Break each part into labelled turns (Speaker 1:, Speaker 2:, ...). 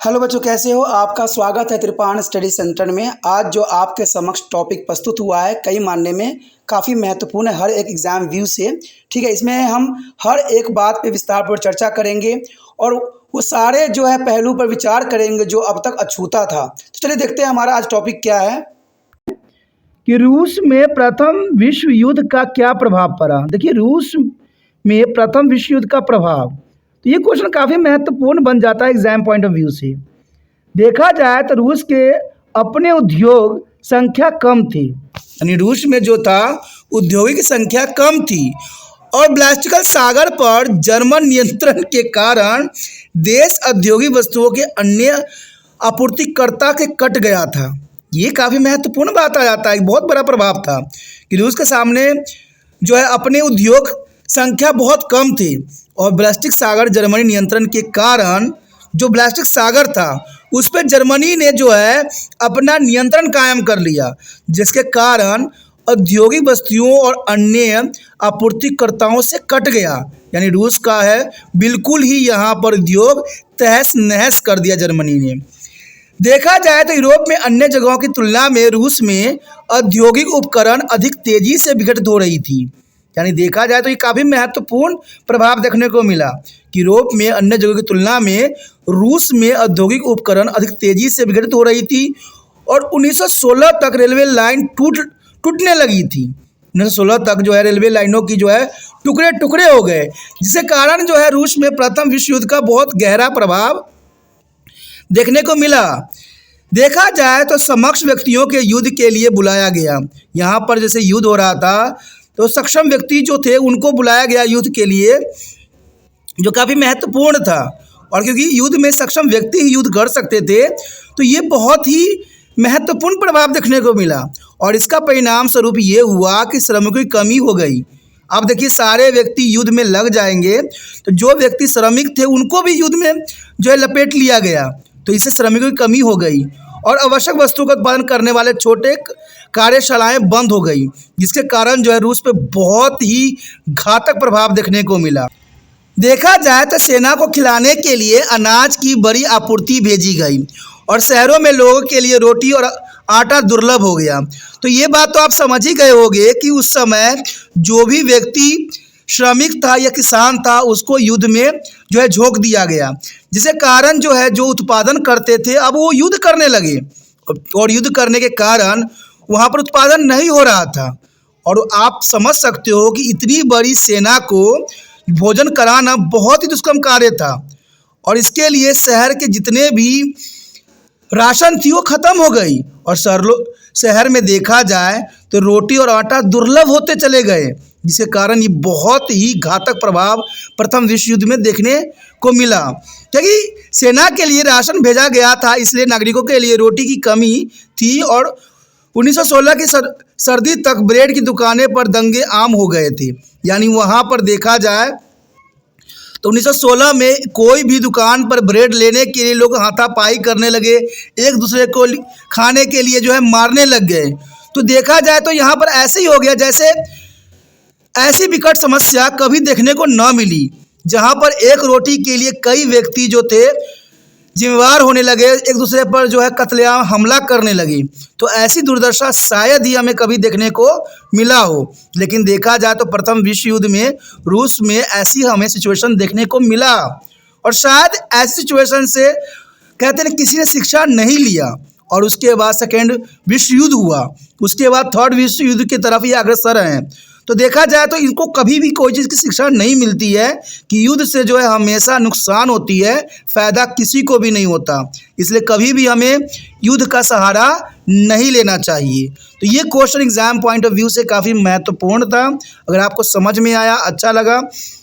Speaker 1: Hello बच्चों, कैसे हो? आपका स्वागत है त्रिपाण स्टडी सेंटर में। आज जो आपके समक्ष टॉपिक प्रस्तुत हुआ है कई मानने में काफ़ी महत्वपूर्ण है हर एक एग्ज़ाम व्यू से। ठीक है, इसमें हम हर एक बात पे विस्तारपूर्वक चर्चा करेंगे और वो सारे जो है पहलू पर विचार करेंगे जो अब तक अछूता था। तो चलिए देखते हैं हमारा आज टॉपिक क्या है कि रूस में प्रथम विश्व युद्ध का क्या प्रभाव पड़ा। देखिए, रूस में प्रथम विश्व युद्ध का प्रभाव, तो ये क्वेश्चन काफ़ी महत्वपूर्ण बन जाता है एग्जाम पॉइंट ऑफ व्यू से। देखा जाए तो रूस के अपने उद्योग संख्या कम थी, यानी रूस में जो था उद्योगिक संख्या कम थी और ब्लास्टिकल सागर पर जर्मन नियंत्रण के कारण देश औद्योगिक वस्तुओं के अन्य आपूर्तिकर्ता के कट गया था। ये काफ़ी महत्वपूर्ण बात आ जाता है, बहुत बड़ा प्रभाव था कि रूस के सामने जो है अपने उद्योग संख्या बहुत कम थी और ब्लास्टिक सागर जर्मनी नियंत्रण के कारण जो ब्लास्टिक सागर था उस पर जर्मनी ने जो है अपना नियंत्रण कायम कर लिया, जिसके कारण औद्योगिक वस्तुओं और अन्य आपूर्तिकर्ताओं से कट गया। यानी रूस का है बिल्कुल ही यहाँ पर उद्योग तहस नहस कर दिया जर्मनी ने। देखा जाए तो यूरोप में अन्य जगहों की तुलना में रूस में औद्योगिक उपकरण अधिक तेजी से विकसित हो रही थी। यानी देखा जाए तो ये काफ़ी महत्वपूर्ण प्रभाव देखने को मिला कि यूरोप में अन्य जगहों की तुलना में रूस में औद्योगिक उपकरण अधिक तेजी से विकसित हो रही थी और 1916 तक रेलवे लाइन टूटने लगी थी। 1916 तक जो है रेलवे लाइनों की जो है टुकड़े टुकड़े हो गए, जिसके कारण जो है रूस में प्रथम विश्व युद्ध का बहुत गहरा प्रभाव देखने को मिला। देखा जाए तो समक्ष व्यक्तियों के युद्ध के लिए बुलाया गया। यहाँ पर जैसे युद्ध हो रहा था तो सक्षम व्यक्ति जो थे उनको बुलाया गया युद्ध के लिए, जो काफ़ी महत्वपूर्ण था। और क्योंकि युद्ध में सक्षम व्यक्ति ही युद्ध कर सकते थे तो ये बहुत ही महत्वपूर्ण प्रभाव देखने को मिला और इसका परिणाम स्वरूप ये हुआ कि श्रमिकों की कमी हो गई। अब देखिए, सारे व्यक्ति युद्ध में लग जाएंगे तो जो व्यक्ति श्रमिक थे उनको भी युद्ध में जो है लपेट लिया गया, तो इससे श्रमिकों की कमी हो गई और आवश्यक वस्तुओं का उत्पादन करने वाले छोटे कार्यशालाएं बंद हो गई, जिसके कारण जो है रूस पे बहुत ही घातक प्रभाव देखने को मिला। देखा जाए तो सेना को खिलाने के लिए अनाज की बड़ी आपूर्ति भेजी गई और शहरों में लोगों के लिए रोटी और आटा दुर्लभ हो गया। तो ये बात तो आप समझ ही गए होंगे कि उस समय जो भी व्यक्ति श्रमिक था या किसान था उसको युद्ध में जो है झोंक दिया गया, जिसके कारण जो है जो उत्पादन करते थे अब वो युद्ध करने लगे और युद्ध करने के कारण वहाँ पर उत्पादन नहीं हो रहा था। और आप समझ सकते हो कि इतनी बड़ी सेना को भोजन कराना बहुत ही दुष्कर्म कार्य था और इसके लिए शहर के जितने भी राशन थी वो ख़त्म हो गई और शहर में देखा जाए तो रोटी और आटा दुर्लभ होते चले गए, जिसके कारण ये बहुत ही घातक प्रभाव प्रथम विश्व युद्ध में देखने को मिला। क्योंकि सेना के लिए राशन भेजा गया था, इसलिए नागरिकों के लिए रोटी की कमी थी और 1916 की सर्दी तक ब्रेड की दुकानें पर दंगे आम हो गए थे। यानी वहाँ पर देखा जाए तो 1916 में कोई भी दुकान पर ब्रेड लेने के लिए लोग हाथापाई करने लगे, एक दूसरे को खाने के लिए जो है मारने लग गए। तो देखा जाए तो यहाँ पर ऐसे ही हो गया जैसे ऐसी विकट समस्या कभी देखने को न मिली, जहाँ पर एक रोटी के लिए कई व्यक्ति जो थे जिम्मेवार होने लगे, एक दूसरे पर जो है कत्लेआम हमला करने लगी। तो ऐसी दुर्दशा शायद ही हमें कभी देखने को मिला हो, लेकिन देखा जाए तो प्रथम विश्व युद्ध में रूस में ऐसी हमें सिचुएशन देखने को मिला और शायद ऐसी सिचुएशन से कहते हैं किसी ने शिक्षा नहीं लिया और उसके बाद सेकेंड विश्व युद्ध हुआ, उसके बाद थर्ड विश्व युद्ध की तरफ ये अग्रसर हैं। तो देखा जाए तो इनको कभी भी कोई चीज़ की शिक्षा नहीं मिलती है कि युद्ध से जो है हमेशा नुकसान होती है, फ़ायदा किसी को भी नहीं होता। इसलिए कभी भी हमें युद्ध का सहारा नहीं लेना चाहिए। तो ये question exam point of view से काफ़ी महत्वपूर्ण था। अगर आपको समझ में आया, अच्छा लगा,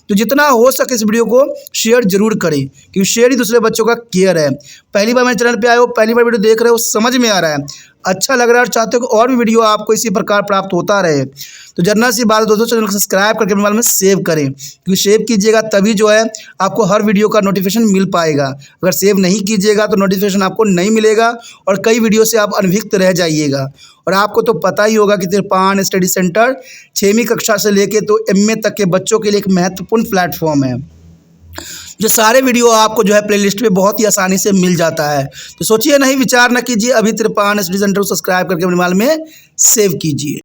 Speaker 1: तो जितना हो सके इस वीडियो को शेयर जरूर करें, क्योंकि शेयर ही दूसरे बच्चों का केयर है। पहली बार मेरे चैनल पे आए हो, पहली बार वीडियो देख रहे हो, समझ में आ रहा है, अच्छा लग रहा है और चाहते हो कि और भी वीडियो आपको इसी प्रकार प्राप्त होता रहे, तो जनरल सी बात है दोस्तों, चैनल को सब्सक्राइब करके मोबाइल में सेव करें, क्योंकि सेव कीजिएगा तभी जो है आपको हर वीडियो का नोटिफिकेशन मिल पाएगा। अगर सेव नहीं कीजिएगा तो नोटिफिकेशन आपको नहीं मिलेगा और कई वीडियो से आप अनभिज्ञ रह जाइएगा। और आपको तो पता ही होगा कि त्रिपाण स्टडी सेंटर 6वीं कक्षा से लेके तो MA तक के बच्चों के लिए एक महत्वपूर्ण प्लेटफॉर्म है। जो सारे वीडियो आपको जो है प्लेलिस्ट में बहुत ही आसानी से मिल जाता है। तो सोचिए नहीं, विचार न कीजिए, अभी त्रिपान स्टडी सेंटर को सब्सक्राइब करके अपने मोबाइल में सेव कीजिए।